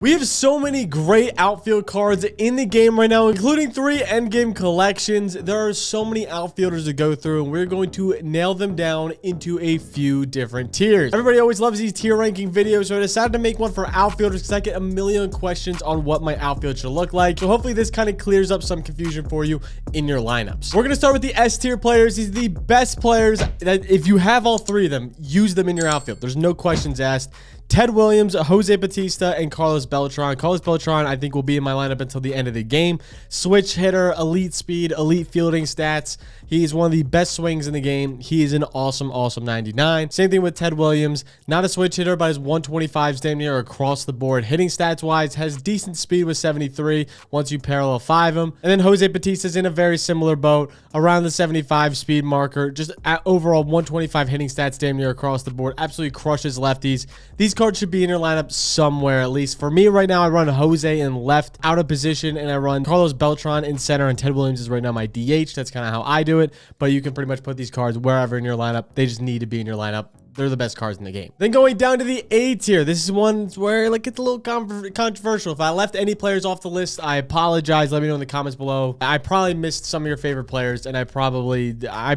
We have so many great outfield cards in the game right now, including 3 endgame collections. There are so many outfielders to go through, and we're going to nail them down into a few different tiers. Everybody always loves these tier ranking videos, so I decided to make one for outfielders because I get a million questions on what my outfield should look like. So hopefully this kind of clears up some confusion for you in your lineups. We're going to start with the S tier players. These are the best players that if you have all 3 of them, use them in your outfield. There's no questions asked. Ted Williams, Jose Bautista, and Carlos Beltran. Carlos Beltran, I think, will be in my lineup until the end of the game. Switch hitter, elite speed, elite fielding stats. He's one of the best swings in the game. He is an awesome 99. Same thing with Ted Williams. Not a switch hitter, but his 125s damn near across the board. Hitting stats-wise, has decent speed with 73 once you parallel 5 him. And then Jose Bautista's in a very similar boat, around the 75 speed marker. Just at overall 125 hitting stats damn near across the board. Absolutely crushes lefties. These cards should be in your lineup somewhere, at least. For me right now, I run Jose in left, out of position, and I run Carlos Beltran in center, and Ted Williams is right now my DH. That's kind of how I do it, but you can pretty much put these cards wherever in your lineup. They just need to be in your lineup. They're the best cards in the game. Then going down to the A tier. This is one where like it's a little controversial. If I left any players off the list, I apologize. Let me know in the comments below. I probably missed some of your favorite players, and I probably did. I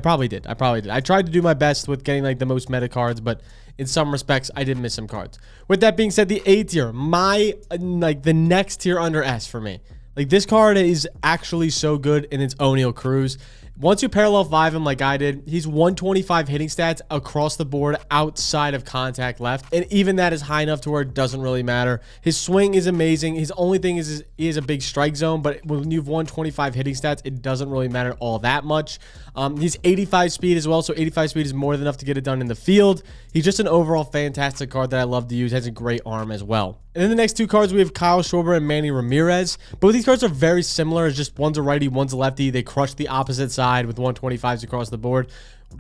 tried to do my best with getting like the most meta cards, but in some respects, I did miss some cards. With that being said, the A tier, the next tier under S for me. Like, this card is actually so good, and it's Oneil Cruz. Once you parallel 5 him like I did, he's 125 hitting stats across the board outside of contact left. And even that is high enough to where it doesn't really matter. His swing is amazing. His only thing is he has a big strike zone, but when you have 125 hitting stats, it doesn't really matter all that much. He's 85 speed as well, so 85 speed is more than enough to get it done in the field. He's just an overall fantastic card that I love to use. Has a great arm as well. And then the next 2 cards, we have Kyle Schwarber and Manny Ramirez. Both these cards are very similar. It's just one's a righty, one's a lefty. They crush the opposite side with 125s across the board.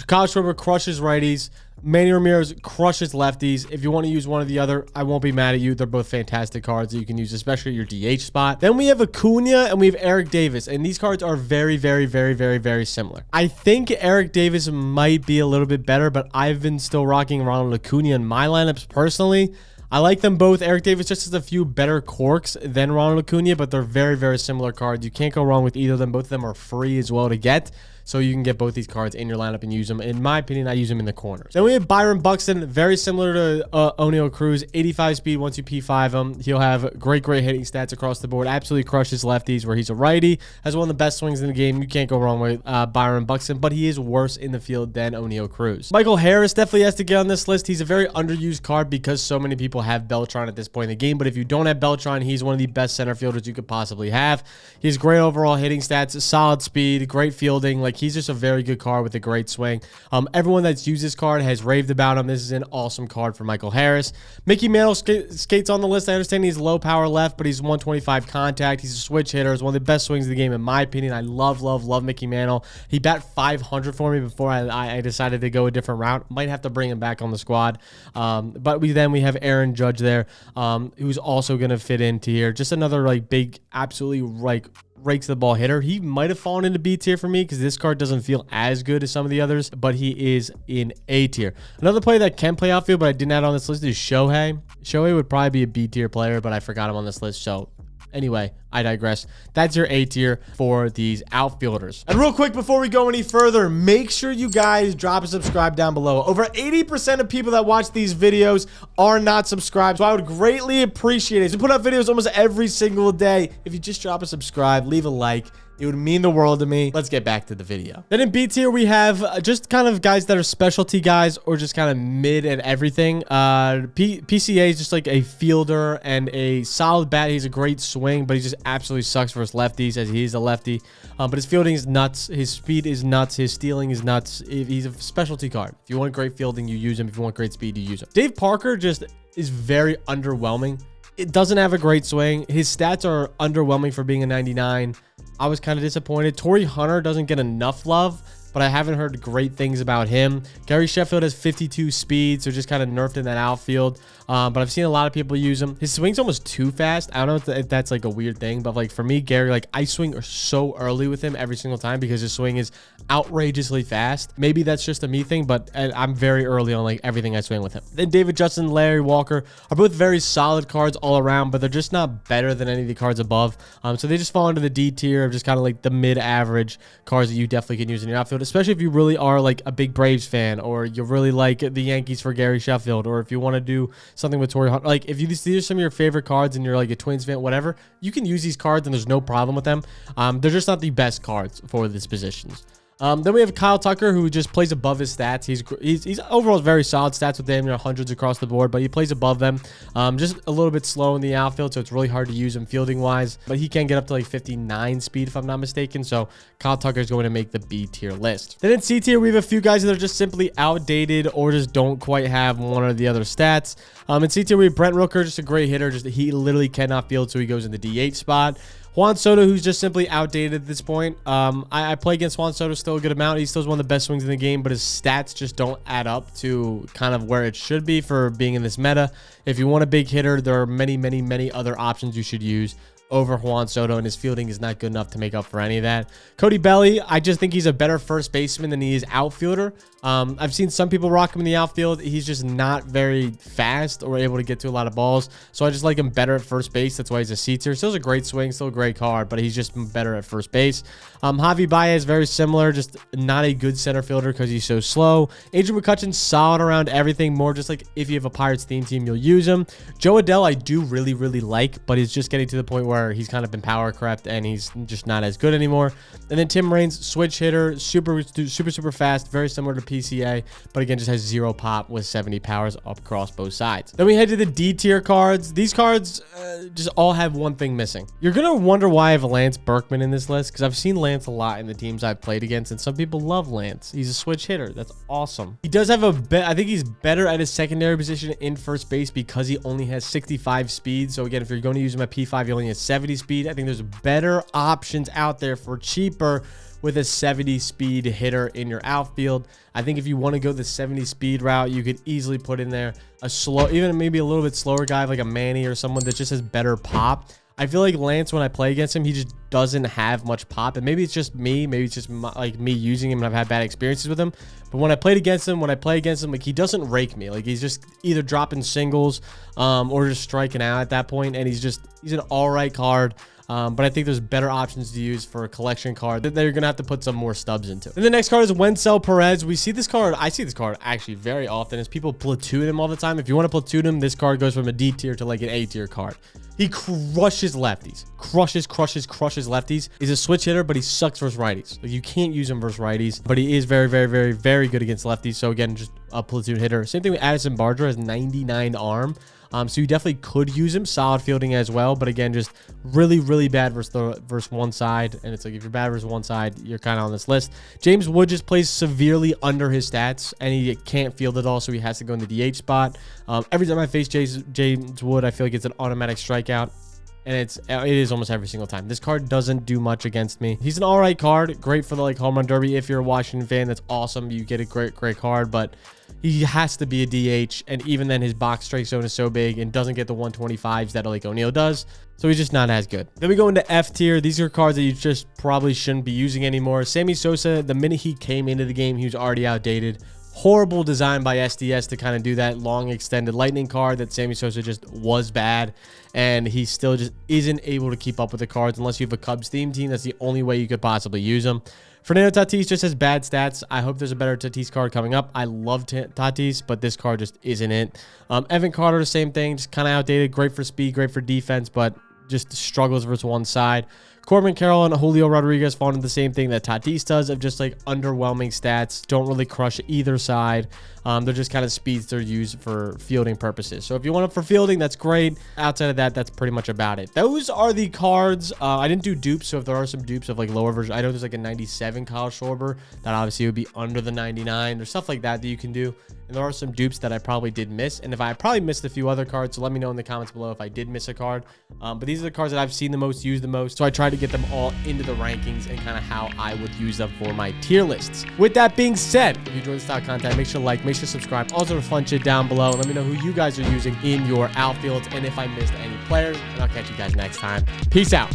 Kyle Schwarber crushes righties. Manny Ramirez crushes lefties. If you want to use one or the other, I won't be mad at you. They're both fantastic cards that you can use, especially your DH spot. Then we have Acuna and we have Eric Davis. And these cards are very similar. I think Eric Davis might be a little bit better, but I've been still rocking Ronald Acuna in my lineups personally. I like them both. Eric Davis just has a few better quirks than Ronald Acuna, but they're very similar cards. You can't go wrong with either of them. Both of them are free as well to get, so you can get both these cards in your lineup and use them. In my opinion, I use them in the corners. Then we have Byron Buxton, very similar to Oneil Cruz, 85 speed once you P5 him. He'll have great hitting stats across the board. Absolutely crushes lefties where he's a righty. Has one of the best swings in the game. You can't go wrong with Byron Buxton, but he is worse in the field than Oneil Cruz. Michael Harris definitely has to get on this list. He's a very underused card because so many people have Beltran at this point in the game, but if you don't have Beltran, he's one of the best center fielders you could possibly have. He has great overall hitting stats, solid speed, great fielding. Like, he's just a very good card with a great swing. Everyone that's used this card has raved about him. This is an awesome card for Michael Harris. Mickey Mantle skates on the list. I understand he's low power left, but he's 125 contact. He's a switch hitter. He's one of the best swings of the game in my opinion. I love Mickey Mantle. He bat 500 for me before I decided to go a different route. Might have to bring him back on the squad. But we have Aaron Judge there, who's also going to fit into here. Just another like big, absolutely like rakes the ball hitter. He might have fallen into B tier for me because this card doesn't feel as good as some of the others, but he is in A tier. Another player that can play outfield, but I didn't add on this list is Shohei. Shohei would probably be a B tier player, but I forgot him on this list, so anyway, I digress. That's your A tier for these outfielders. And real quick, before we go any further, make sure you guys drop a subscribe down below. Over 80% of people that watch these videos are not subscribed, so I would greatly appreciate it. We put out videos almost every single day. If you just drop a subscribe, leave a like, it would mean the world to me. Let's get back to the video. Then in B tier, we have just kind of guys that are specialty guys or just kind of mid at everything. PCA is just like a fielder and a solid bat. He's a great swing, but he just absolutely sucks versus lefties as he's a lefty. But his fielding is nuts. His speed is nuts. His stealing is nuts. He's a specialty card. If you want great fielding, you use him. If you want great speed, you use him. Dave Parker just is very underwhelming. It doesn't have a great swing. His stats are underwhelming for being a 99. I was kind of disappointed. Torrey Hunter doesn't get enough love, but I haven't heard great things about him. Gary Sheffield has 52 speed, so just kind of nerfed in that outfield. But I've seen a lot of people use him. His swing's almost too fast. I don't know if that's like a weird thing, but like for me, Gary, like I swing so early with him every single time because his swing is outrageously fast. Maybe that's just a me thing, but I'm very early on like everything I swing with him. Then David Justin, Larry Walker are both very solid cards all around, but they're just not better than any of the cards above. So they just fall into the D tier of just kind of like the mid-average cards that you definitely can use in your outfield, especially if you really are like a big Braves fan, or you really like the Yankees for Gary Sheffield, or if you want to do something with Torrey Hunt. Like if these are some of your favorite cards and you're like a Twins fan, whatever, you can use these cards and there's no problem with them. They're just not the best cards for these positions. Then we have Kyle Tucker, who just plays above his stats. He's overall very solid stats with damn near hundreds across the board, but he plays above them. Just a little bit slow in the outfield, so it's really hard to use him fielding wise, but he can get up to like 59 speed if I'm not mistaken. So Kyle Tucker is going to make the B tier list. Then in C tier, we have a few guys that are just simply outdated or just don't quite have one or the other stats. In C tier, we have Brent Rooker, just a great hitter. Just he literally cannot field, so he goes in the DH spot. Juan Soto, who's just simply outdated at this point. I play against Juan Soto still a good amount. He still has one of the best swings in the game, but his stats just don't add up to kind of where it should be for being in this meta. If you want a big hitter, there are many, many, many other options you should use over Juan Soto, and his fielding is not good enough to make up for any of that. Cody Belly, I just think he's a better first baseman than he is outfielder. I've seen some people rock him in the outfield. He's just not very fast or able to get to a lot of balls, so I just like him better at first base. That's why he's a C tier. Still a great swing, still a great card, but he's just better at first base. Javi Baez, very similar, just not a good center fielder because he's so slow. Adrian McCutcheon, solid around everything, more just like if you have a Pirates theme team, you'll use him. Joe Adele, I do really, really like, but he's just getting to the point where he's kind of been power crept and he's just not as good anymore. And then Tim Raines, switch hitter, super fast, very similar to PCA, but again, just has 0 pop with 70 powers up across both sides. Then we head to the D tier cards. These cards just all have one thing missing. You're going to wonder why I have Lance Berkman in this list, because I've seen Lance a lot in the teams I've played against, and some people love Lance. He's a switch hitter. That's awesome. He does have I think he's better at his secondary position in first base because he only has 65 speed. So again, if you're going to use him at P5, he only has 70 speed. I think there's better options out there for cheaper with a 70 speed hitter in your outfield. I think if you want to go the 70 speed route, you could easily put in there a slow, even maybe a little bit slower guy like a Manny or someone that just has better pop. I feel like Lance, when I play against him, he just doesn't have much pop. And maybe it's just me. Maybe it's just like me using him and I've had bad experiences with him. But when I play against him, like he doesn't rake me. Like he's just either dropping singles or just striking out at that point. And he's an all right card. But I think there's better options to use for a collection card that they're going to have to put some more stubs into. And the next card is Wencel Perez. I see this card actually very often as people platoon him all the time. If you want to platoon him, this card goes from a D tier to like an A tier card. He crushes lefties. Crushes lefties. He's a switch hitter, but he sucks versus righties. Like you can't use him versus righties, but he is very, very, very, very good against lefties. So again, just a platoon hitter. Same thing with Addison Barger, has 99 arm. So you definitely could use him, solid fielding as well, but again, just really, really bad versus one side. And it's like if you're bad versus one side, you're kind of on this list. James Wood just plays severely under his stats, and he can't field at all, so he has to go in the DH spot. Every time I face James Wood, I feel like it's an automatic strikeout. And it is almost every single time. This card doesn't do much against me. He's an all right card, great for the like home run derby. If you're a Washington fan, that's awesome. You get a great card, but he has to be a DH. And even then, his box strike zone is so big and doesn't get the 125s that like O'Neal does. So he's just not as good. Then we go into F tier. These are cards that you just probably shouldn't be using anymore. Sammy Sosa, the minute he came into the game, he was already outdated. Horrible design by SDS to kind of do that long extended lightning card that Sammy Sosa just was bad, and he still just isn't able to keep up with the cards unless you have a Cubs theme team. That's the only way you could possibly use them. Fernando Tatis just has bad stats. I hope there's a better Tatis card coming up. I love Tatis, but this card just isn't it. Evan Carter, the same thing, just kind of outdated. Great for speed, great for defense, but just struggles versus one side. Corbin Carroll and Julio Rodriguez fall into the same thing that Tatis does, of just like underwhelming stats, don't really crush either side. They're just kind of speeds they're used for fielding purposes. So if you want them for fielding, that's great. Outside of that, that's pretty much about it. Those are the cards. I didn't do dupes, so if there are some dupes of like lower version, I know there's like a 97 Kyle Schwarber that obviously would be under the 99. There's stuff like that you can do. And there are some dupes that I probably did miss. And if I probably missed a few other cards, so let me know in the comments below if I did miss a card. But these are the cards that I've seen the most, used the most. So I tried to get them all into the rankings and kind of how I would use them for my tier lists. With that being said, if you enjoyed this style of content, make sure to like, make sure to subscribe. Also, the fun shit down below. Let me know who you guys are using in your outfields and if I missed any players. And I'll catch you guys next time. Peace out.